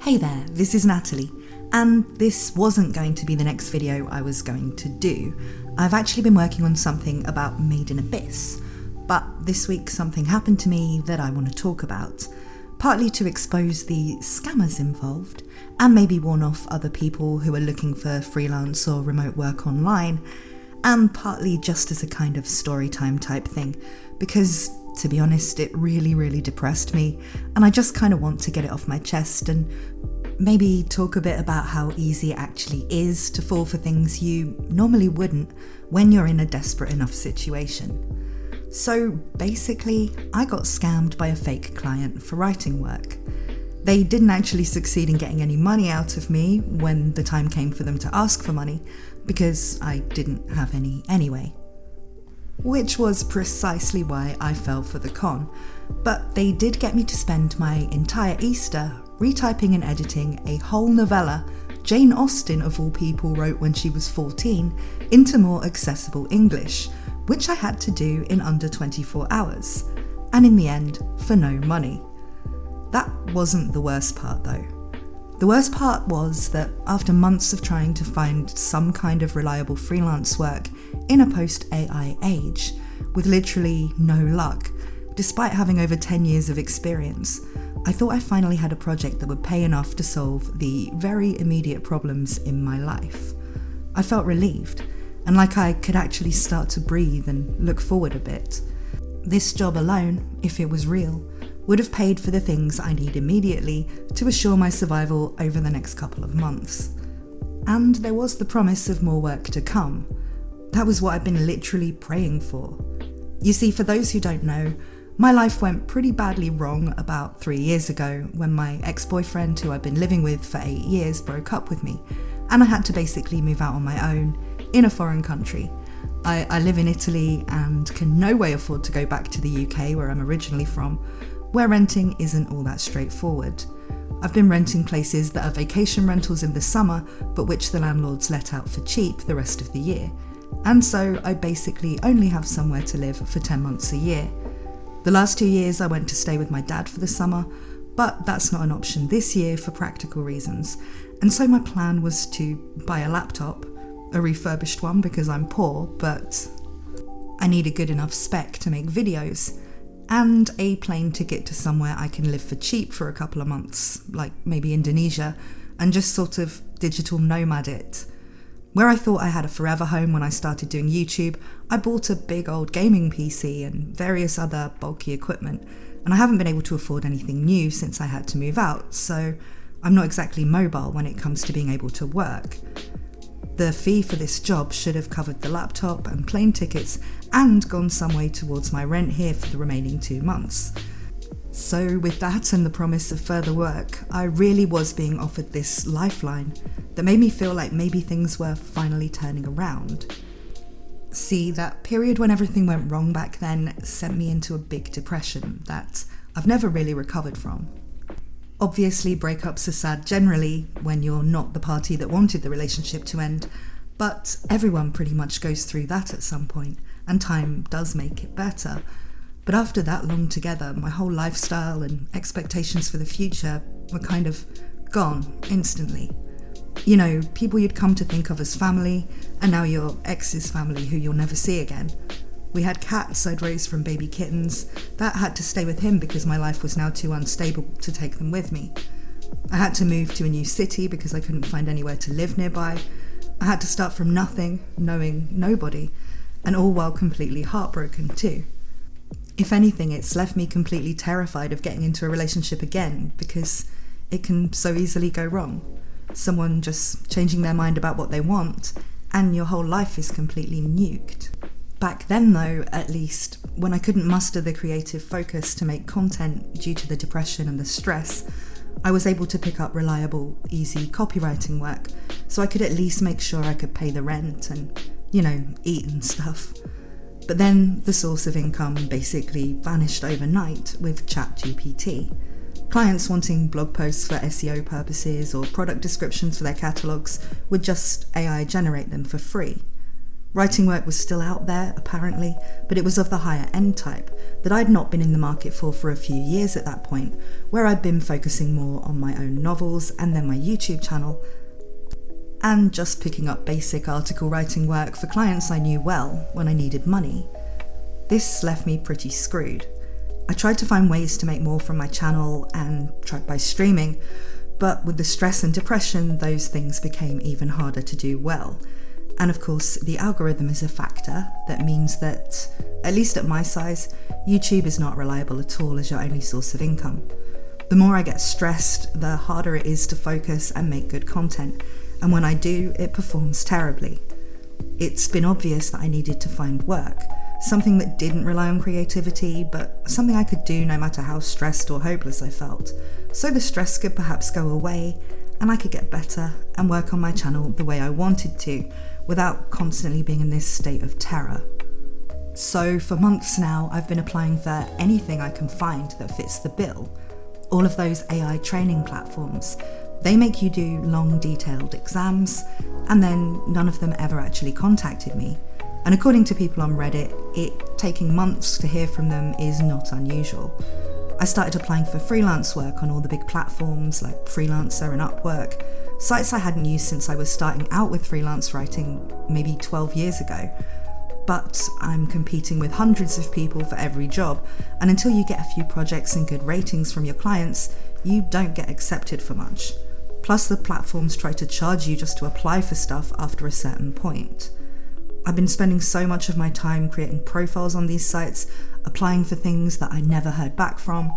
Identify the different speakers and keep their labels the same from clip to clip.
Speaker 1: Hey there, this is Natalie, and this wasn't going to be the next video I was going to do. I've actually been working on something about Made in Abyss, but this week something happened to me that I want to talk about, partly to expose the scammers involved, and maybe warn off other people who are looking for freelance or remote work online, and partly just as a kind of story time type thing, because to be honest, it really depressed me, and I just kind of want to get it off my chest and maybe talk a bit about how easy it actually is to fall for things you normally wouldn't when you're in a desperate enough situation. So basically, I got scammed by a fake client for writing work. They didn't actually succeed in getting any money out of me when the time came for them to ask for money, because I didn't have any anyway. Which was precisely why I fell for the con, but they did get me to spend my entire Easter retyping and editing a whole novella Jane Austen of all people wrote when she was 14 into more accessible English, which I had to do in under 24 hours, and in the end for no money. That wasn't the worst part though. The worst part was that after months of trying to find some kind of reliable freelance work in a post-AI age, with literally no luck, despite having over 10 years of experience, I thought I finally had a project that would pay enough to solve the very immediate problems in my life. I felt relieved, and like I could actually start to breathe and look forward a bit. This job alone, if it was real, would have paid for the things I need immediately to assure my survival over the next couple of months. And there was the promise of more work to come. That was what I'd been literally praying for. You see, for those who don't know, my life went pretty badly wrong about 3 years ago when my ex-boyfriend, who I'd been living with for 8 years, broke up with me, and I had to basically move out on my own in a foreign country. I live in Italy and can no way afford to go back to the UK, where I'm originally from, where renting isn't all that straightforward. I've been renting places that are vacation rentals in the summer, but which the landlords let out for cheap the rest of the year. And so I basically only have somewhere to live for 10 months a year. The last 2 years I went to stay with my dad for the summer, but that's not an option this year for practical reasons. And so my plan was to buy a laptop, a refurbished one because I'm poor, but I need a good enough spec to make videos, and a plane ticket to somewhere I can live for cheap for a couple of months, like maybe Indonesia, and just sort of digital nomad it. Where I thought I had a forever home when I started doing YouTube, I bought a big old gaming PC and various other bulky equipment, and I haven't been able to afford anything new since I had to move out, so I'm not exactly mobile when it comes to being able to work. The fee for this job should have covered the laptop and plane tickets and gone some way towards my rent here for the remaining 2 months. So with that and the promise of further work, I really was being offered this lifeline that made me feel like maybe things were finally turning around. See, that period when everything went wrong back then sent me into a big depression that I've never really recovered from. Obviously, breakups are sad generally when you're not the party that wanted the relationship to end, but everyone pretty much goes through that at some point, and time does make it better. But after that long together, my whole lifestyle and expectations for the future were kind of gone instantly. You know, people you'd come to think of as family, and now your ex's family who you'll never see again. We had cats I'd raised from baby kittens that had to stay with him because my life was now too unstable to take them with me. I had to move to a new city because I couldn't find anywhere to live nearby. I had to start from nothing, knowing nobody, and all while completely heartbroken too. If anything, it's left me completely terrified of getting into a relationship again because it can so easily go wrong. Someone just changing their mind about what they want, and your whole life is completely nuked. Back then though, at least, when I couldn't muster the creative focus to make content due to the depression and the stress, I was able to pick up reliable, easy copywriting work, so I could at least make sure I could pay the rent and, eat and stuff. But then the source of income basically vanished overnight with ChatGPT. Clients wanting blog posts for SEO purposes or product descriptions for their catalogues would just AI generate them for free. Writing work was still out there, apparently, but it was of the higher end type that I'd not been in the market for a few years at that point, where I'd been focusing more on my own novels and then my YouTube channel, and just picking up basic article writing work for clients I knew well when I needed money. This left me pretty screwed. I tried to find ways to make more from my channel and tried by streaming, but with the stress and depression, those things became even harder to do well. And of course, the algorithm is a factor that means that, at least at my size, YouTube is not reliable at all as your only source of income. The more I get stressed, the harder it is to focus and make good content, and when I do, it performs terribly. It's been obvious that I needed to find work, something that didn't rely on creativity, but something I could do no matter how stressed or hopeless I felt, so the stress could perhaps go away, and I could get better and work on my channel the way I wanted to, without constantly being in this state of terror. So for months now, I've been applying for anything I can find that fits the bill. All of those AI training platforms, they make you do long, detailed exams, and then none of them ever actually contacted me. And according to people on Reddit, it taking months to hear from them is not unusual. I started applying for freelance work on all the big platforms like Freelancer and Upwork, sites I hadn't used since I was starting out with freelance writing maybe 12 years ago. But I'm competing with hundreds of people for every job, and until you get a few projects and good ratings from your clients, you don't get accepted for much. Plus the platforms try to charge you just to apply for stuff after a certain point. I've been spending so much of my time creating profiles on these sites, applying for things that I never heard back from,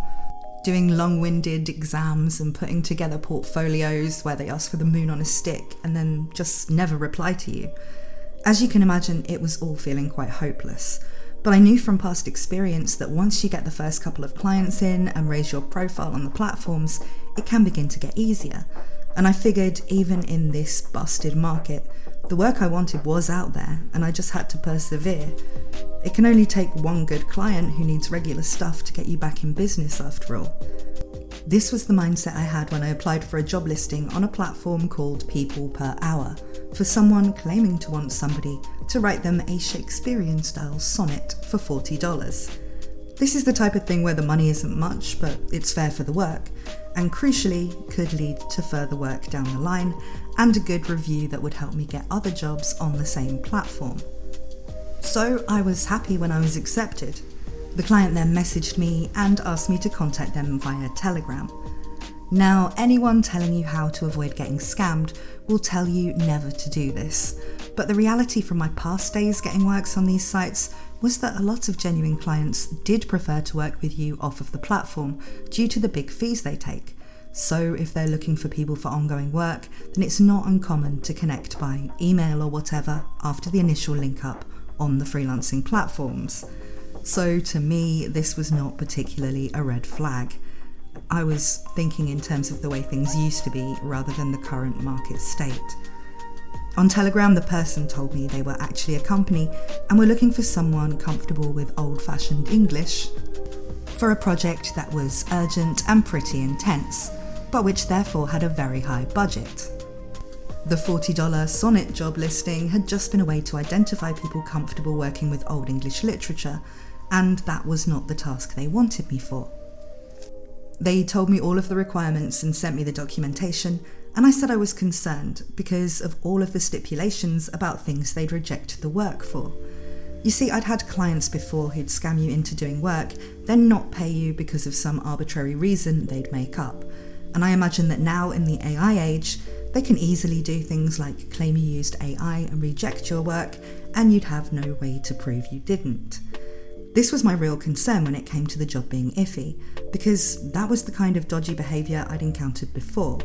Speaker 1: doing long-winded exams and putting together portfolios where they ask for the moon on a stick and then just never reply to you. As you can imagine, it was all feeling quite hopeless. But I knew from past experience that once you get the first couple of clients in and raise your profile on the platforms, it can begin to get easier. And I figured even in this busted market, the work I wanted was out there and I just had to persevere. It can only take one good client who needs regular stuff to get you back in business after all. This was the mindset I had when I applied for a job listing on a platform called People Per Hour for someone claiming to want somebody to write them a Shakespearean-style sonnet for $40. This is the type of thing where the money isn't much, but it's fair for the work, and crucially could lead to further work down the line and a good review that would help me get other jobs on the same platform. So I was happy when I was accepted. The client then messaged me and asked me to contact them via Telegram. Now, anyone telling you how to avoid getting scammed will tell you never to do this, but the reality from my past days getting works on these sites was that a lot of genuine clients did prefer to work with you off of the platform due to the big fees they take. So if they're looking for people for ongoing work, then it's not uncommon to connect by email or whatever after the initial link up on the freelancing platforms. So to me, this was not particularly a red flag. I was thinking in terms of the way things used to be rather than the current market state. On Telegram, the person told me they were actually a company and were looking for someone comfortable with old-fashioned English for a project that was urgent and pretty intense, but which therefore had a very high budget. The $40 sonnet job listing had just been a way to identify people comfortable working with Old English literature, and that was not the task they wanted me for. They told me all of the requirements and sent me the documentation, and I said I was concerned because of all of the stipulations about things they'd reject the work for. You see, I'd had clients before who'd scam you into doing work, then not pay you because of some arbitrary reason they'd make up. And I imagine that now in the AI age, they can easily do things like claim you used AI and reject your work, and you'd have no way to prove you didn't. This was my real concern when it came to the job being iffy, because that was the kind of dodgy behaviour I'd encountered before.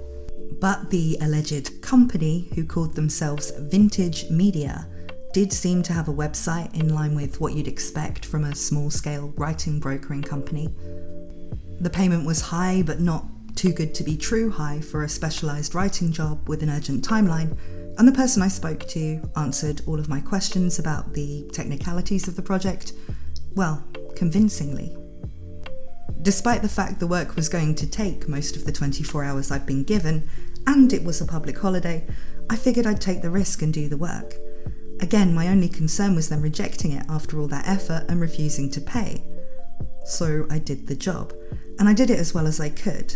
Speaker 1: But the alleged company, who called themselves Vintage Media, did seem to have a website in line with what you'd expect from a small-scale writing brokering company. The payment was high, but not too good to be true high for a specialised writing job with an urgent timeline, and the person I spoke to answered all of my questions about the technicalities of the project, well, convincingly. Despite the fact the work was going to take most of the 24 hours I'd been given, and it was a public holiday, I figured I'd take the risk and do the work. Again, my only concern was them rejecting it after all that effort and refusing to pay. So I did the job, and I did it as well as I could.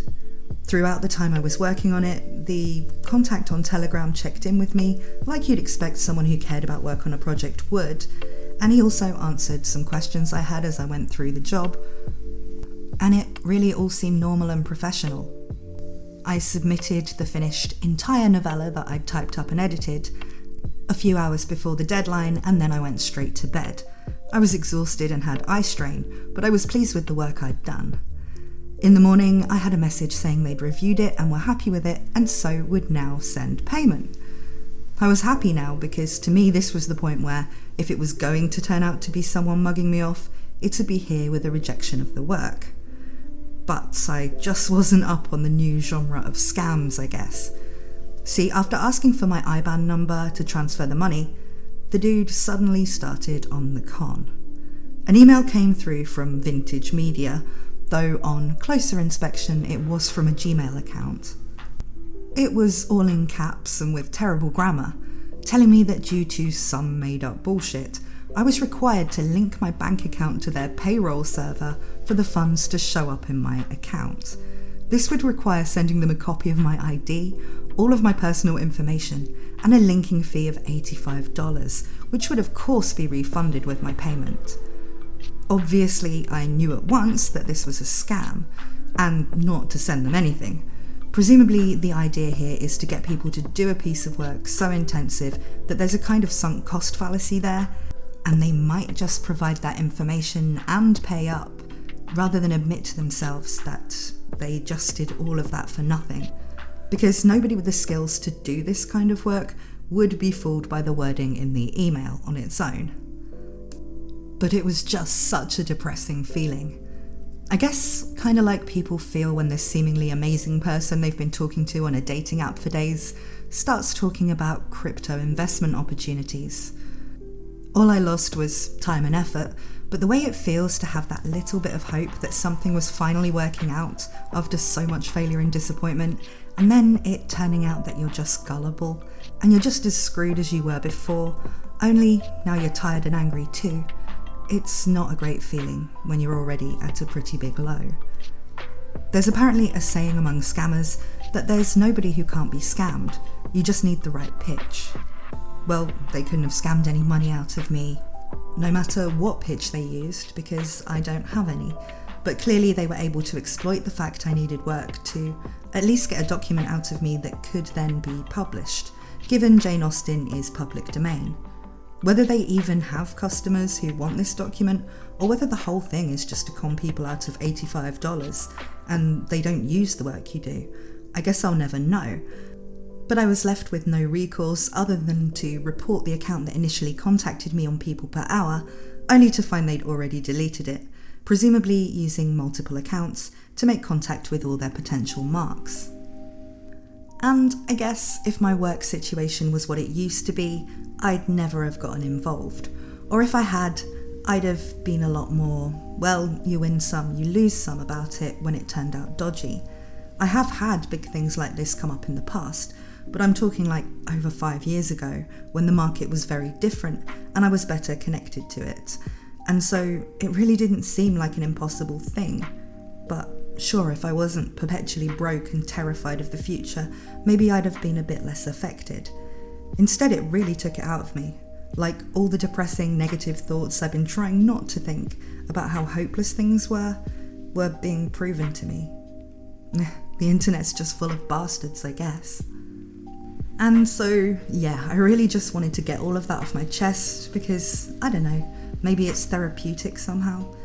Speaker 1: Throughout the time I was working on it, the contact on Telegram checked in with me like you'd expect someone who cared about work on a project would, and he also answered some questions I had as I went through the job, and it really all seemed normal and professional. I submitted the finished entire novella that I'd typed up and edited a few hours before the deadline, and then I went straight to bed. I was exhausted and had eye strain, but I was pleased with the work I'd done. In the morning, I had a message saying they'd reviewed it and were happy with it, and so would now send payment. I was happy now because to me this was the point where, if it was going to turn out to be someone mugging me off, it would be here with a rejection of the work. But I just wasn't up on the new genre of scams, I guess. See, after asking for my IBAN number to transfer the money, the dude suddenly started on the con. An email came through from Vintage Media, though on closer inspection it was from a Gmail account. It was all in caps and with terrible grammar, telling me that due to some made-up bullshit, I was required to link my bank account to their payroll server for the funds to show up in my account. This would require sending them a copy of my ID, all of my personal information, and a linking fee of $85, which would of course be refunded with my payment. Obviously, I knew at once that this was a scam, and not to send them anything. Presumably, the idea here is to get people to do a piece of work so intensive that there's a kind of sunk cost fallacy there, and they might just provide that information and pay up, rather than admit to themselves that they just did all of that for nothing. Because nobody with the skills to do this kind of work would be fooled by the wording in the email on its own. But it was just such a depressing feeling. I guess kind of like people feel when this seemingly amazing person they've been talking to on a dating app for days starts talking about crypto investment opportunities. All I lost was time and effort, but the way it feels to have that little bit of hope that something was finally working out after so much failure and disappointment, and then it turning out that you're just gullible, and you're just as screwed as you were before, only now you're tired and angry too. It's not a great feeling when you're already at a pretty big low. There's apparently a saying among scammers that there's nobody who can't be scammed, you just need the right pitch. Well, they couldn't have scammed any money out of me, no matter what pitch they used, because I don't have any. But clearly they were able to exploit the fact I needed work to at least get a document out of me that could then be published, given Jane Austen is public domain. Whether they even have customers who want this document, or whether the whole thing is just to con people out of $85 and they don't use the work you do, I guess I'll never know. But I was left with no recourse other than to report the account that initially contacted me on People Per Hour, only to find they'd already deleted it, presumably using multiple accounts to make contact with all their potential marks. And I guess if my work situation was what it used to be, I'd never have gotten involved. Or if I had, I'd have been a lot more, well, you win some, you lose some about it when it turned out dodgy. I have had big things like this come up in the past, but I'm talking like over 5 years ago, when the market was very different and I was better connected to it. And so it really didn't seem like an impossible thing. But sure, if I wasn't perpetually broke and terrified of the future, maybe I'd have been a bit less affected. Instead, it really took it out of me. Like all the depressing, negative thoughts I've been trying not to think about how hopeless things were being proven to me. The internet's just full of bastards, I guess. And so, yeah, I really just wanted to get all of that off my chest because, I don't know, maybe it's therapeutic somehow.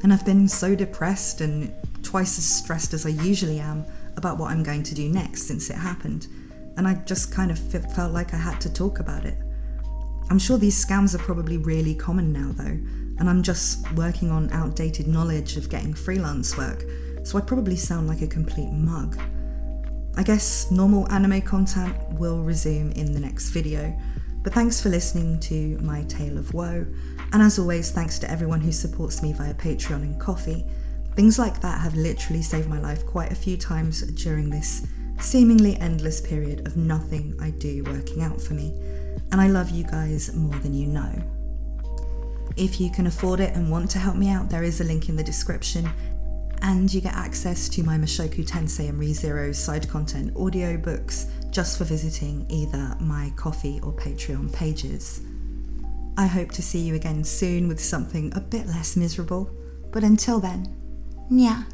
Speaker 1: And I've been so depressed and twice as stressed as I usually am about what I'm going to do next since it happened. And I just kind of felt like I had to talk about it. I'm sure these scams are probably really common now though, and I'm just working on outdated knowledge of getting freelance work, so I probably sound like a complete mug. I guess normal anime content will resume in the next video, but thanks for listening to my tale of woe, and as always, thanks to everyone who supports me via Patreon and Ko-fi. Things like that have literally saved my life quite a few times during this seemingly endless period of nothing I do working out for me. and I love you guys more than you know. If you can afford it and want to help me out, there is a link in the description, and you get access to my Mushoku Tensei and ReZero side content audiobooks just for visiting either my Ko-fi or Patreon pages. I hope to see you again soon with something a bit less miserable, but until then, nya.